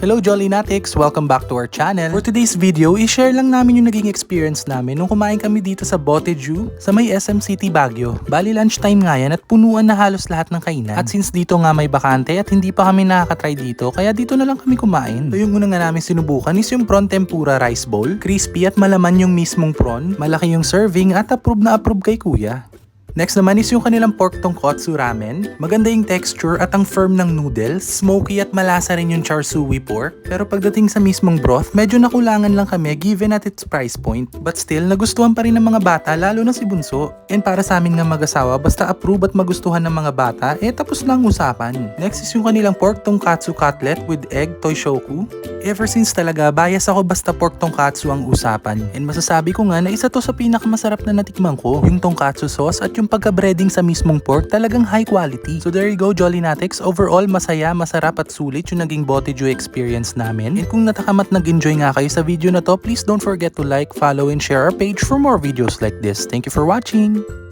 Hello Jolly Natics! Welcome back to our channel. For today's video, i-share lang namin yung naging experience namin nung kumain kami dito sa Boteju sa may SM City Baguio. Bali lunchtime nga yan at punuan na halos lahat ng kainan. At since dito nga may bakante at hindi pa kami nakakatry dito, kaya dito na lang kami kumain. So yung una nga namin sinubukan is yung prawn tempura rice bowl. Crispy at malaman yung mismong prawn. Malaki yung serving at approve na approve kay kuya. Next naman is yung kanilang pork tonkotsu ramen. Maganda yung texture at ang firm ng noodles. Smoky at malasa rin yung char suey pork. Pero pagdating sa mismong broth, medyo nakulangan lang kami given at its price point. But still, nagustuhan pa rin ng mga bata lalo na si Bunso. And para sa amin nga mag-asawa, basta approve at magustuhan ng mga bata, tapos lang usapan. Next is yung kanilang pork tonkatsu cutlet with egg toishoku. Ever since talaga, bias ako basta pork tonkatsu ang usapan. And masasabi ko nga na isa to sa pinakamasarap na natikman ko. Yung tonkatsu sauce at yung pagka-breading sa mismong pork talagang high quality. So there you go Jolly Natics. Overall, masaya, masarap at sulit yung naging Boteju experience namin. And kung natakam at nag-enjoy nga kayo sa video na to, please don't forget to like, follow, and share our page for more videos like this. Thank you for watching!